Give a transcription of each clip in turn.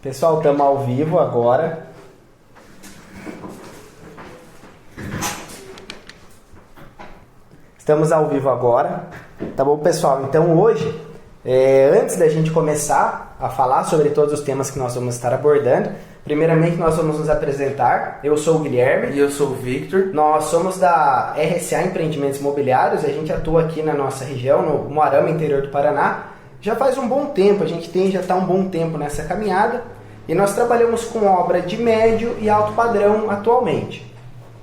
Pessoal, estamos ao vivo agora. Estamos ao vivo agora. Tá bom, pessoal? Então hoje, antes da gente começar a falar sobre todos os temas que nós vamos estar abordando, primeiramente nós vamos nos apresentar. Eu sou o Guilherme. E eu sou o Victor. Nós somos da RSA Empreendimentos Imobiliários. A gente atua aqui na nossa região, no Moarama, interior do Paraná. Já faz um bom tempo, já está um bom tempo nessa caminhada. E nós trabalhamos com obra de médio e alto padrão atualmente.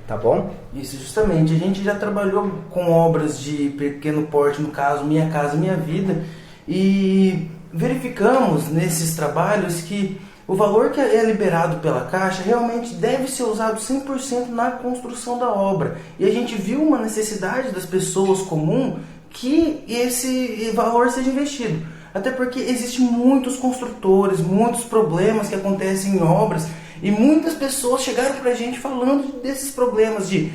Tá bom? Isso, justamente. A gente já trabalhou com obras de pequeno porte, no caso Minha Casa Minha Vida, e verificamos nesses trabalhos que o valor que é liberado pela Caixa realmente deve ser usado 100% na construção da obra. E a gente viu uma necessidade das pessoas comuns que esse valor seja investido. Até porque existem muitos construtores, muitos problemas que acontecem em obras, e muitas pessoas chegaram para a gente falando desses problemas, de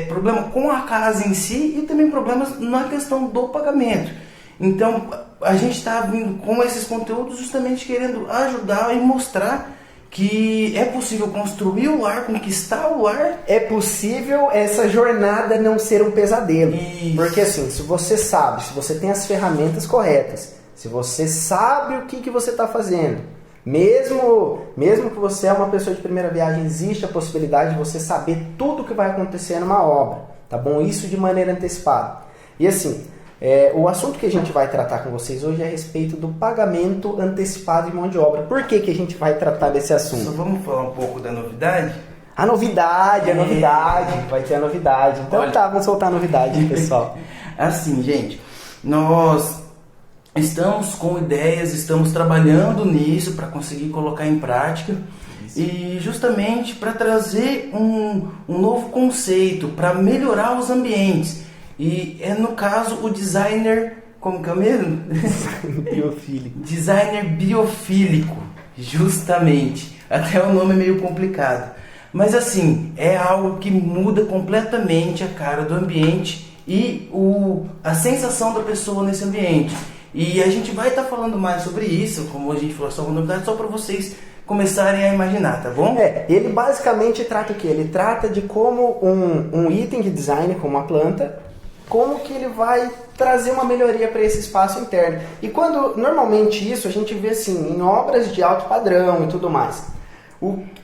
problema com a casa em si e também problemas na questão do pagamento. Então a gente está vindo com esses conteúdos justamente querendo ajudar e mostrar que é possível construir o lar, conquistar o lar. É possível essa jornada não ser um pesadelo. Isso. Porque assim, se você sabe, se você tem as ferramentas corretas, se você sabe o que você está fazendo, mesmo que você é uma pessoa de primeira viagem, existe a possibilidade de você saber tudo o que vai acontecer numa obra, tá bom? Isso de maneira antecipada. E assim, o assunto que a gente vai tratar com vocês hoje é a respeito do pagamento antecipado de mão de obra. Por que a gente vai tratar desse assunto? Só vamos falar um pouco da novidade? A novidade, vai ter a novidade. Então Olha, vamos soltar a novidade, pessoal. Assim, gente, nós estamos com ideias, estamos trabalhando nisso para conseguir colocar em prática. Isso. E justamente para trazer um novo conceito, para melhorar os ambientes. E no caso o designer, como que é mesmo? Biofílico. Designer biofílico, justamente. Até o nome é meio complicado. Mas assim, é algo que muda completamente a cara do ambiente e a sensação da pessoa nesse ambiente. E a gente vai estar falando mais sobre isso, como a gente falou, só uma novidade, só para vocês começarem a imaginar, tá bom? Ele basicamente trata o quê? Ele trata de como um item de design, como uma planta, como que ele vai trazer uma melhoria para esse espaço interno. E quando, normalmente isso a gente vê assim, em obras de alto padrão e tudo mais.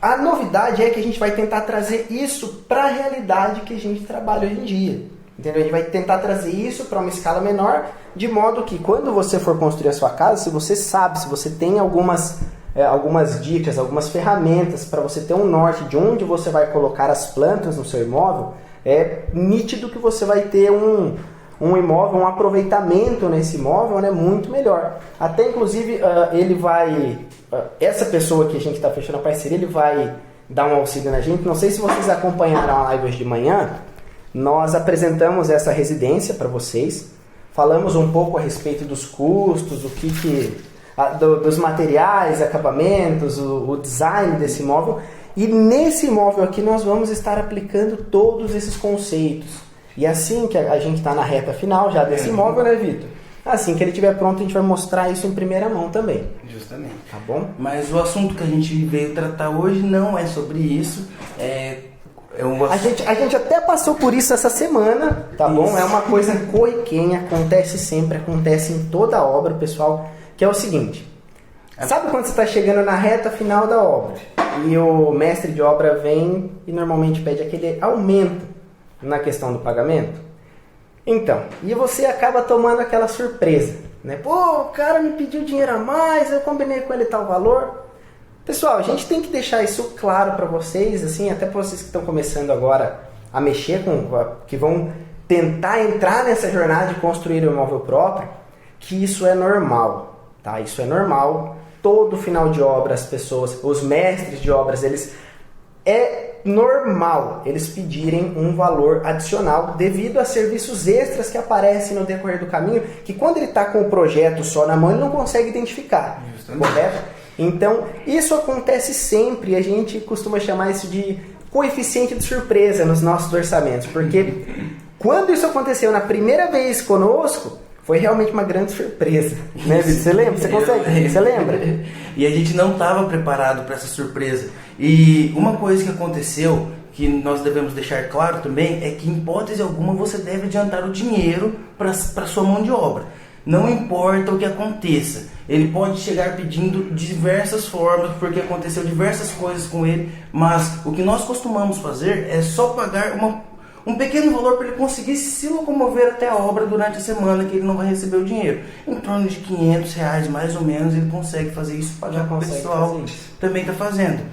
A novidade é que a gente vai tentar trazer isso para a realidade que a gente trabalha hoje em dia. Entendeu? A gente vai tentar trazer isso para uma escala menor, de modo que quando você for construir a sua casa, se você sabe, se você tem algumas dicas, algumas ferramentas para você ter um norte de onde você vai colocar as plantas no seu imóvel, é nítido que você vai ter um imóvel, um aproveitamento nesse imóvel, né, muito melhor. Até inclusive essa pessoa que a gente está fechando a parceria, ele vai dar um auxílio na gente. Não sei se vocês acompanharam a live hoje de manhã. Nós apresentamos essa residência para vocês, falamos um pouco a respeito dos custos, dos materiais, acabamentos, o design desse imóvel. E nesse imóvel aqui nós vamos estar aplicando todos esses conceitos. E assim que a gente está na reta final já desse imóvel, né, Vitor? Assim que ele estiver pronto, a gente vai mostrar isso em primeira mão também. Justamente. Tá bom? Mas o assunto que a gente veio tratar hoje não é sobre isso. A gente até passou por isso essa semana, tá bom? É uma coisa corriqueira, acontece sempre, acontece em toda obra, pessoal, que é o seguinte. Sabe quando você está chegando na reta final da obra e o mestre de obra vem e normalmente pede aquele aumento na questão do pagamento? Então, e você acaba tomando aquela surpresa, né? Pô, o cara me pediu dinheiro a mais, eu combinei com ele tal valor. Pessoal, a gente tem que deixar isso claro para vocês, assim, até para vocês que estão começando agora a mexer que vão tentar entrar nessa jornada de construir um imóvel próprio, que isso é normal, tá? Isso é normal. Todo final de obra, as pessoas, os mestres de obras, é normal eles pedirem um valor adicional devido a serviços extras que aparecem no decorrer do caminho, que quando ele está com o projeto só na mão, ele não consegue identificar, correto? Então, isso acontece sempre e a gente costuma chamar isso de coeficiente de surpresa nos nossos orçamentos, porque quando isso aconteceu na primeira vez conosco, foi realmente uma grande surpresa, né, Vitor? Você lembra? Você lembra? E a gente não estava preparado para essa surpresa. E uma coisa que aconteceu, que nós devemos deixar claro também, é que em hipótese alguma você deve adiantar o dinheiro para sua mão de obra. Não importa o que aconteça, ele pode chegar pedindo diversas formas, porque aconteceu diversas coisas com ele, mas o que nós costumamos fazer é só pagar um pequeno valor para ele conseguir se locomover até a obra durante a semana, que ele não vai receber o dinheiro. Em torno de R$500, mais ou menos, ele consegue fazer isso, pagar para o pessoal também está fazendo.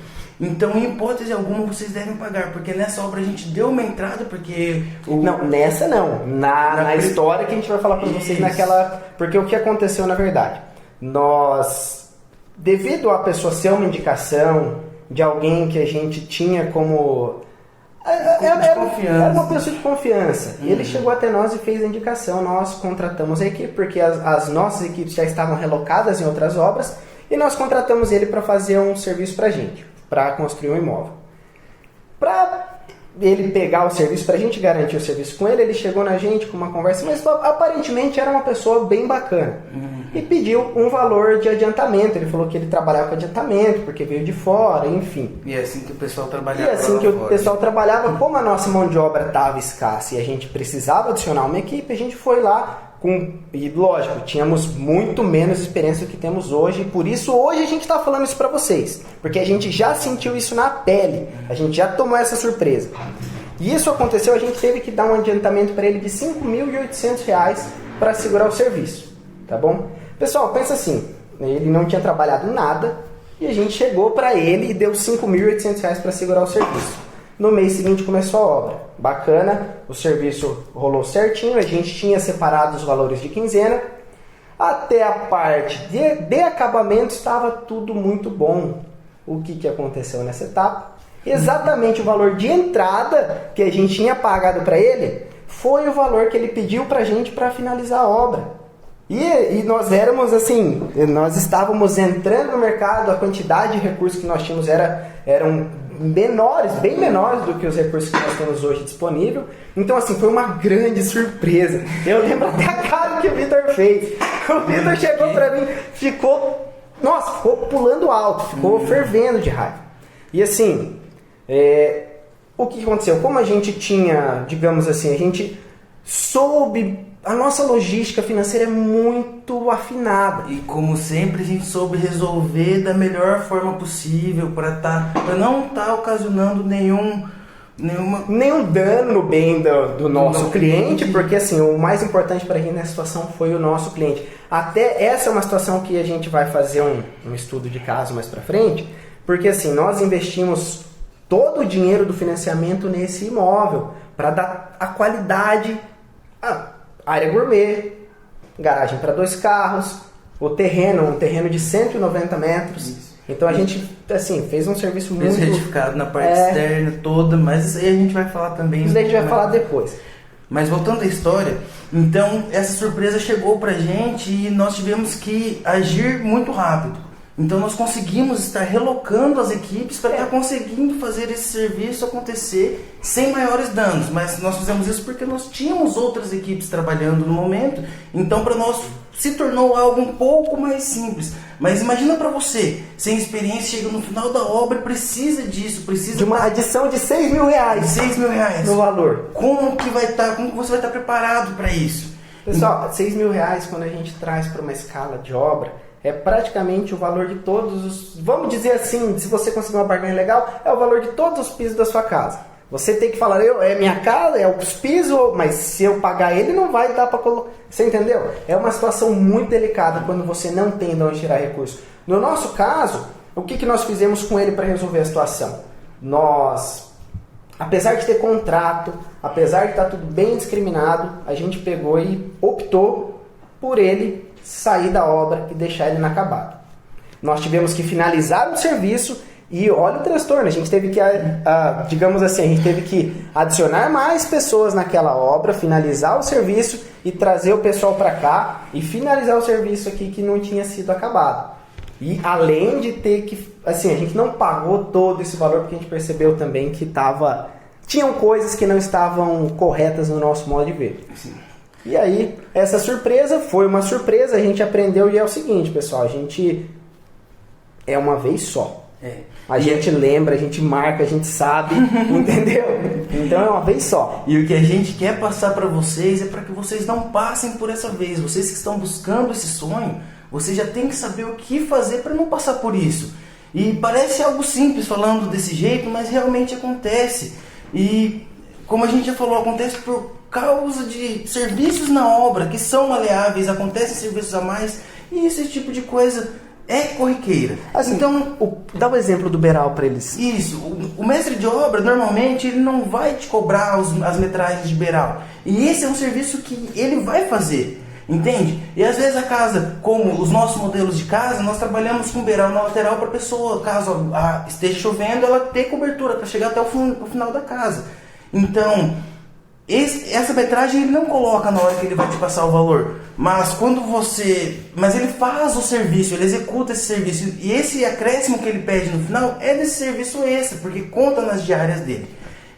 Então, em hipótese alguma, vocês devem pagar, porque nessa obra a gente deu uma entrada, porque... Não, nessa não. Na história que a gente vai falar para vocês naquela... Porque o que aconteceu na verdade? Nós, devido a pessoa ser uma indicação de alguém que a gente tinha como... Era uma pessoa de confiança. Ele chegou até nós e fez a indicação. Nós contratamos a equipe, porque as nossas equipes já estavam relocadas em outras obras, e nós contratamos ele para fazer um serviço para a gente, para construir um imóvel. Para ele pegar o serviço, para a gente garantir o serviço com ele, ele chegou na gente com uma conversa, mas aparentemente era uma pessoa bem bacana. E pediu um valor de adiantamento. Ele falou que ele trabalhava com adiantamento, porque veio de fora, enfim. E é assim que o pessoal trabalhava. E assim que o pessoal trabalhava, como a nossa mão de obra estava escassa e a gente precisava adicionar uma equipe, a gente foi lá e lógico, tínhamos muito menos experiência do que temos hoje, e por isso hoje a gente está falando isso para vocês, porque a gente já sentiu isso na pele, a gente já tomou essa surpresa. E isso aconteceu, a gente teve que dar um adiantamento para ele de R$5.800 para segurar o serviço, tá bom? Pessoal, pensa assim, ele não tinha trabalhado nada e a gente chegou para ele e deu R$5.800 para segurar o serviço. No mês seguinte começou a obra. Bacana, o serviço rolou certinho, a gente tinha separado os valores de quinzena. Até a parte de acabamento estava tudo muito bom. O que aconteceu nessa etapa? Exatamente o valor de entrada que a gente tinha pagado para ele foi o valor que ele pediu para a gente para finalizar a obra. E nós éramos assim, nós estávamos entrando no mercado, a quantidade de recursos que nós tínhamos eram menores, bem menores do que os recursos que nós temos hoje disponível. Então assim, foi uma grande surpresa. Eu lembro até a cara que o Vitor fez. O Vitor chegou para mim, ficou pulando alto, ficou fervendo de raiva. E assim, o que aconteceu? Como a gente tinha, digamos assim, a gente soube... A nossa logística financeira é muito afinada. E como sempre a gente soube resolver da melhor forma possível para não estar ocasionando nenhum dano no bem do nosso cliente, porque assim, o mais importante para a gente nessa situação foi o nosso cliente. Até essa é uma situação que a gente vai fazer um estudo de caso mais para frente, porque assim, nós investimos todo o dinheiro do financiamento nesse imóvel para dar a qualidade... área gourmet, garagem para 2 carros, um terreno de 190 metros. Isso. Então a gente assim, fez um serviço muito... certificado na parte externa toda, mas isso aí a gente vai falar também. Isso daí a gente vai falar depois. Mas voltando à história, então essa surpresa chegou pra gente e nós tivemos que agir muito rápido. Então nós conseguimos estar relocando as equipes para estar conseguindo fazer esse serviço acontecer sem maiores danos. Mas nós fizemos isso porque nós tínhamos outras equipes trabalhando no momento. Então para nós se tornou algo um pouco mais simples. Mas imagina para você, sem experiência, chega no final da obra e precisa disso, precisa de uma adição de R$6.000. R$6.000 no valor. Como que você vai estar preparado para isso? Pessoal, R$6.000 quando a gente traz para uma escala de obra, é praticamente o valor de todos os... Vamos dizer assim, se você conseguir uma barganha legal, é o valor de todos os pisos da sua casa. Você tem que falar, é minha casa, é os pisos, mas se eu pagar ele, não vai dar para colocar... Você entendeu? É uma situação muito delicada quando você não tem de onde tirar recurso. No nosso caso, o que nós fizemos com ele para resolver a situação? Nós, apesar de ter contrato, apesar de estar tudo bem discriminado, a gente pegou e optou por ele sair da obra e deixar ele inacabado. Nós tivemos que finalizar o serviço e olha o transtorno, a gente teve que, digamos assim, a gente teve que adicionar mais pessoas naquela obra, finalizar o serviço e trazer o pessoal para cá e finalizar o serviço aqui que não tinha sido acabado. E além de ter que, assim, a gente não pagou todo esse valor porque a gente percebeu também que tinham coisas que não estavam corretas no nosso modo de ver. Sim. E aí, essa surpresa foi uma surpresa, a gente aprendeu e é o seguinte, pessoal, a gente é uma vez só. A gente lembra, a gente marca, a gente sabe, entendeu? Então é uma vez só. E o que a gente quer passar para vocês é para que vocês não passem por essa vez. Vocês que estão buscando esse sonho, vocês já tem que saber o que fazer para não passar por isso. E parece algo simples falando desse jeito, mas realmente acontece. E como a gente já falou, acontece por causa de serviços na obra que são maleáveis, acontecem serviços a mais, e esse tipo de coisa é corriqueira. Assim, então, dá o exemplo do beiral para eles. Isso, o mestre de obra normalmente ele não vai te cobrar as metragens de beiral. E esse é um serviço que ele vai fazer. Entende? E às vezes a casa, como os nossos modelos de casa, nós trabalhamos com beiral na lateral para a pessoa, caso esteja chovendo, ela ter cobertura para chegar até o final da casa. Então, essa metragem ele não coloca na hora que ele vai te passar o valor, mas ele faz o serviço, ele executa esse serviço, e esse acréscimo que ele pede no final é desse serviço extra, porque conta nas diárias dele.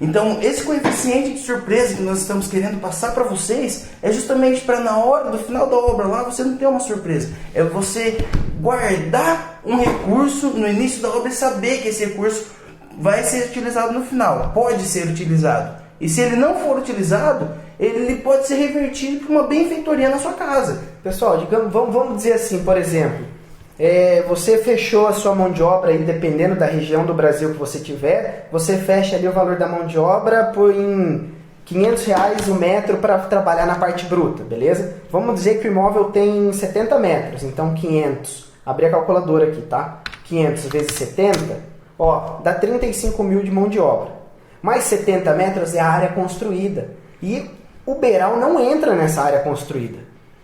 Então, esse coeficiente de surpresa que nós estamos querendo passar para vocês é justamente para na hora do final da obra lá você não ter uma surpresa. É você guardar um recurso no início da obra e saber que esse recurso vai ser utilizado no final, pode ser utilizado. E se ele não for utilizado, ele pode ser revertido para uma benfeitoria na sua casa. Pessoal, digamos, vamos dizer assim, por exemplo, você fechou a sua mão de obra aí, dependendo da região do Brasil que você tiver, você fecha ali o valor da mão de obra em R$500 o metro para trabalhar na parte bruta, beleza? Vamos dizer que o imóvel tem 70 metros, então 500. Abri a calculadora aqui, tá? 500 vezes 70, dá 35 mil de mão de obra. Mais 70 metros é a área construída. E o beiral não entra nessa área construída.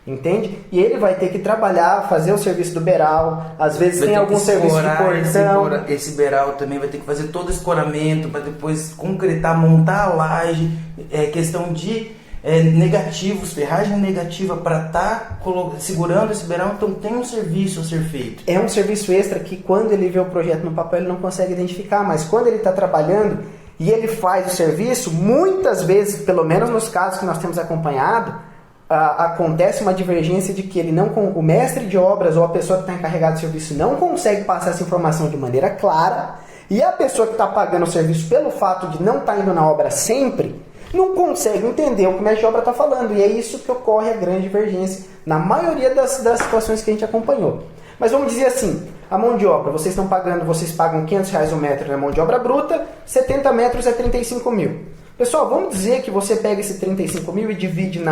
Entende? E ele vai ter que trabalhar, fazer o serviço do beiral. Às vezes tem algum serviço de portão. Esse beiral também vai ter que fazer todo o escoramento para depois concretar, montar a laje. Questão de negativos, ferragem negativa para estar segurando esse beiral. Então tem um serviço a ser feito. É um serviço extra que quando ele vê o projeto no papel ele não consegue identificar. Mas quando ele está trabalhando e ele faz o serviço, muitas vezes, pelo menos nos casos que nós temos acompanhado, acontece uma divergência de que o mestre de obras ou a pessoa que está encarregada do serviço não consegue passar essa informação de maneira clara, e a pessoa que está pagando o serviço pelo fato de não estar indo na obra sempre, não consegue entender o que o mestre de obra está falando, e é isso que ocorre a grande divergência na maioria das situações que a gente acompanhou. Mas vamos dizer assim, a mão de obra, vocês pagam R$500 o metro na mão de obra bruta, 70 metros é 35 mil. Pessoal, vamos dizer que você pega esse 35 mil e divide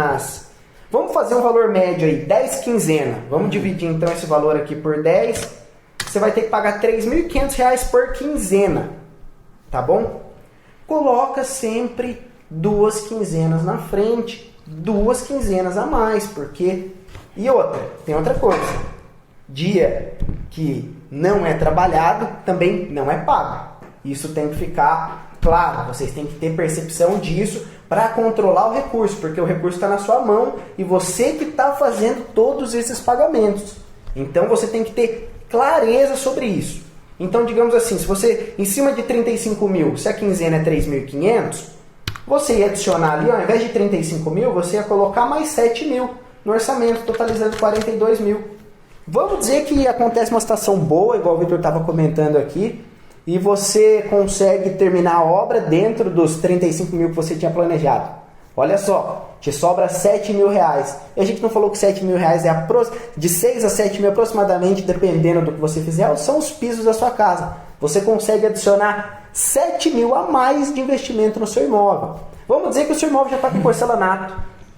Vamos fazer um valor médio aí, 10 quinzenas. Vamos dividir então esse valor aqui por 10. Você vai ter que pagar R$3.500 por quinzena. Tá bom? Coloca sempre 2 quinzenas na frente. 2 quinzenas a mais, porque... E tem outra coisa. Dia que não é trabalhado, também não é pago. Isso tem que ficar claro. Vocês têm que ter percepção disso para controlar o recurso, porque o recurso está na sua mão e você que está fazendo todos esses pagamentos. Então você tem que ter clareza sobre isso. Então, digamos assim, se você, em cima de 35 mil, se a quinzena é 3.500, você ia adicionar ali, ao invés de 35 mil, você ia colocar mais 7 mil no orçamento, totalizando 42 mil. Vamos dizer que acontece uma situação boa, igual o Vitor estava comentando aqui, e você consegue terminar a obra dentro dos 35 mil que você tinha planejado. Olha só, te sobra R$7.000. E a gente não falou que R$7.000 de 6 a 7 mil aproximadamente, dependendo do que você fizer, são os pisos da sua casa. Você consegue adicionar 7 mil a mais de investimento no seu imóvel. Vamos dizer que o seu imóvel já está com porcelanato.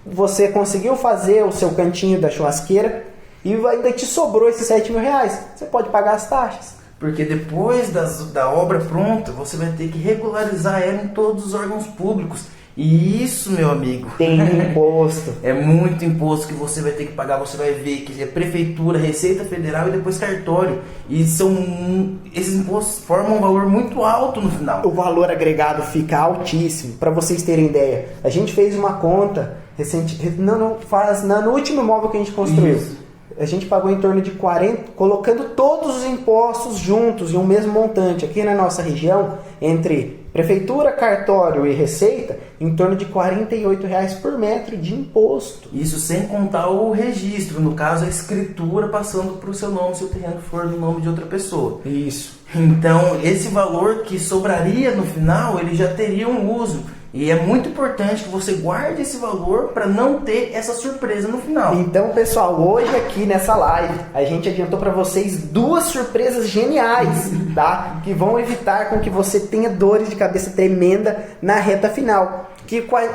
Você conseguiu fazer o seu cantinho da churrasqueira e ainda te sobrou esses R$7.000. Você pode pagar as taxas. Porque depois da obra pronta, você vai ter que regularizar ela em todos os órgãos públicos. E isso, meu amigo... Tem imposto. É muito imposto que você vai ter que pagar. Você vai ver que é prefeitura, Receita Federal e depois cartório. E esses impostos formam um valor muito alto no final. O valor agregado fica altíssimo. Para vocês terem ideia, a gente fez uma conta no último imóvel que a gente construiu. Isso. A gente pagou em torno de 40, colocando todos os impostos juntos em um mesmo montante. Aqui na nossa região, entre Prefeitura, cartório e receita, em torno de R$ 48,00 por metro de imposto. Isso sem contar o registro, no caso a escritura passando para o seu nome, se o terreno for no nome de outra pessoa. Isso. Então, esse valor que sobraria no final, ele já teria um uso. E é muito importante que você guarde esse valor para não ter essa surpresa no final. Então, pessoal, hoje aqui nessa live, a gente adiantou para vocês 2 surpresas geniais, tá? Que vão evitar com que você tenha dores de cabeça tremenda na reta final.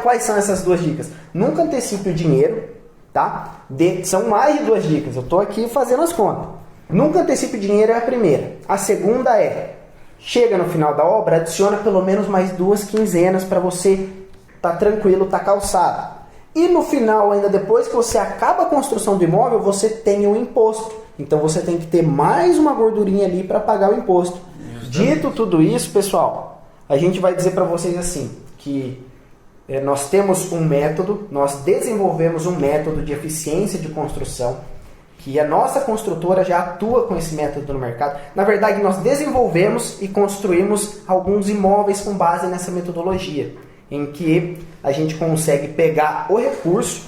Quais são essas 2 dicas? Nunca antecipe o dinheiro, tá? São mais de 2 dicas, eu tô aqui fazendo as contas. Nunca antecipe o dinheiro é a primeira. A segunda é... Chega no final da obra, adiciona pelo menos mais 2 quinzenas para você tá tranquilo, tá calçado. E no final, ainda depois que você acaba a construção do imóvel, você tem o imposto. Então você tem que ter mais uma gordurinha ali para pagar o imposto. Dito tudo isso, pessoal, a gente vai dizer para vocês assim, que nós temos um método, nós desenvolvemos um método de eficiência de construção, que a nossa construtora já atua com esse método no mercado. Na verdade, nós desenvolvemos e construímos alguns imóveis com base nessa metodologia, em que a gente consegue pegar o recurso.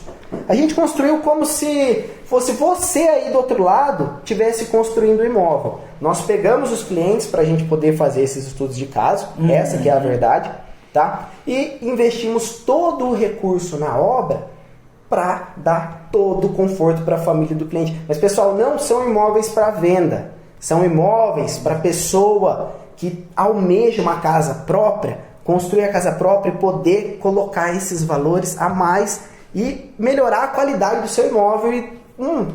A gente construiu como se fosse você aí do outro lado estivesse construindo o imóvel. Nós pegamos os clientes para a gente poder fazer esses estudos de caso, essa que é a verdade, tá? E investimos todo o recurso na obra para dar todo o conforto para a família do cliente. Mas, pessoal, não são imóveis para venda. São imóveis para pessoa que almeja uma casa própria, construir a casa própria e poder colocar esses valores a mais e melhorar a qualidade do seu imóvel e,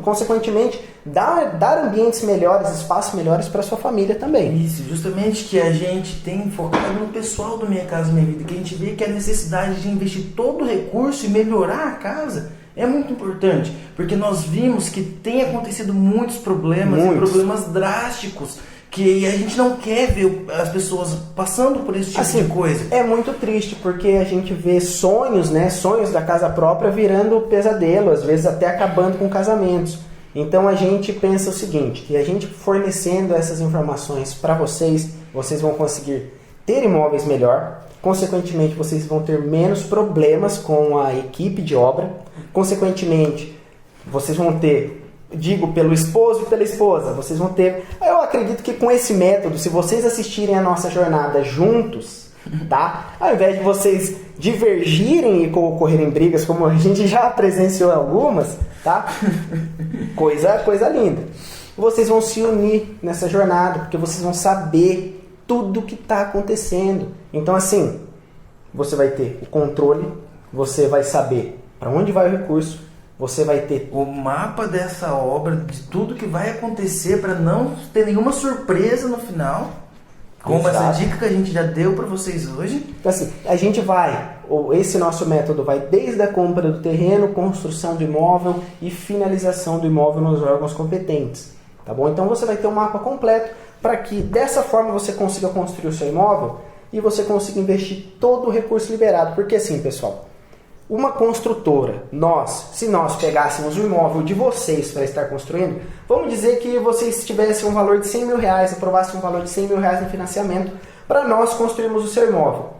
consequentemente, dar ambientes melhores, espaços melhores para sua família também. Isso, justamente que a gente tem focado no pessoal do Minha Casa Minha Vida, que a gente vê que a necessidade de investir todo o recurso e melhorar a casa é muito importante, porque nós vimos que tem acontecido muitos problemas drásticos, que a gente não quer ver as pessoas passando por esse tipo de coisa. É muito triste, porque a gente vê sonhos, né? Sonhos da casa própria virando pesadelo, às vezes até acabando com casamentos. Então a gente pensa o seguinte, que a gente fornecendo essas informações para vocês, vocês vão conseguir ter imóveis melhor, consequentemente vocês vão ter menos problemas com a equipe de obra, consequentemente vocês vão ter, digo pelo esposo e pela esposa, vocês vão ter, eu acredito que com esse método, se vocês assistirem a nossa jornada juntos, tá? Ao invés de vocês divergirem e ocorrerem brigas, como a gente já presenciou algumas, tá? Coisa linda. Vocês vão se unir nessa jornada, porque vocês vão saber tudo o que está acontecendo. Então, assim, você vai ter o controle, você vai saber para onde vai o recurso, você vai ter o mapa dessa obra, de tudo que vai acontecer para não ter nenhuma surpresa no final. Como essa dica que a gente já deu para vocês hoje. Então, assim, a gente esse nosso método vai desde a compra do terreno, construção do imóvel e finalização do imóvel nos órgãos competentes. Tá bom? Então você vai ter um mapa completo para que dessa forma você consiga construir o seu imóvel e você consiga investir todo o recurso liberado. Porque assim, pessoal, uma construtora, se nós pegássemos o imóvel de vocês para estar construindo, vamos dizer que vocês tivessem um valor de R$100 mil, aprovassem um valor de R$100 mil no financiamento para nós construirmos o seu imóvel.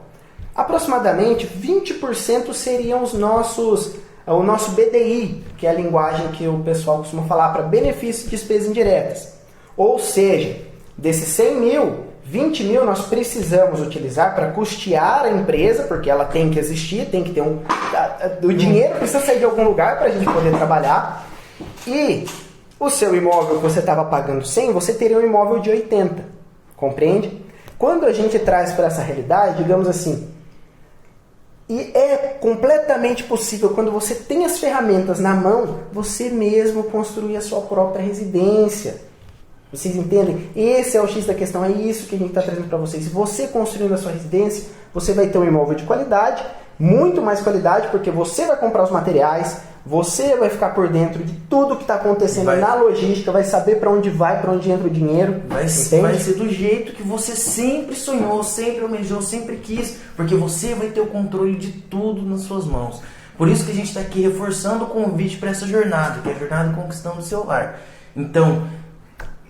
Aproximadamente 20% seriam o nosso BDI, que é a linguagem que o pessoal costuma falar para benefícios e despesas indiretas. Ou seja, desses 100 mil, 20 mil nós precisamos utilizar para custear a empresa, porque ela tem que existir, tem que ter o dinheiro precisa sair de algum lugar para a gente poder trabalhar. E o seu imóvel que você estava pagando 100, você teria um imóvel de 80. Compreende? Quando a gente traz para essa realidade, digamos assim, e é completamente possível, quando você tem as ferramentas na mão, você mesmo construir a sua própria residência. Vocês entendem? Esse é o X da questão, é isso que a gente está trazendo para vocês. Se você construindo a sua residência, você vai ter um imóvel de qualidade, muito mais qualidade, porque você vai comprar os materiais, você vai ficar por dentro de tudo que está acontecendo na logística, vai saber para onde vai, para onde entra o dinheiro. Vai ser do jeito que você sempre sonhou, sempre almejou, sempre quis, porque você vai ter o controle de tudo nas suas mãos. Por isso que a gente está aqui reforçando o convite para essa jornada, que é a jornada Conquistando o Seu Lar. Então,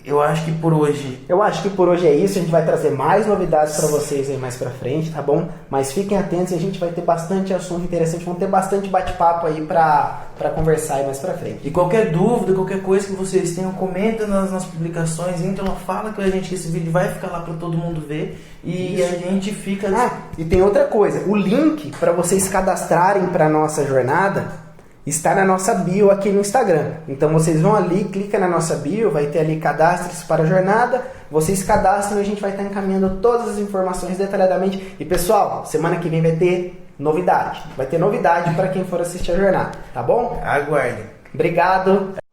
eu acho que por hoje... Eu acho que por hoje é isso. A gente vai trazer mais novidades para vocês aí mais pra frente, tá bom? Mas fiquem atentos e a gente vai ter bastante assunto interessante. Vamos ter bastante bate-papo aí pra conversar aí mais pra frente. E qualquer dúvida, qualquer coisa que vocês tenham, comenta nas publicações, então fala com a gente que esse vídeo vai ficar lá para todo mundo ver e a gente fica... E tem outra coisa, o link para vocês cadastrarem para nossa jornada está na nossa bio aqui no Instagram. Então vocês vão ali, clica na nossa bio, vai ter ali cadastre-se para a jornada, vocês cadastram e a gente vai estar encaminhando todas as informações detalhadamente. E pessoal, semana que vem vai ter novidade. Vai ter novidade para quem for assistir a jornada, tá bom? Aguardem. Obrigado.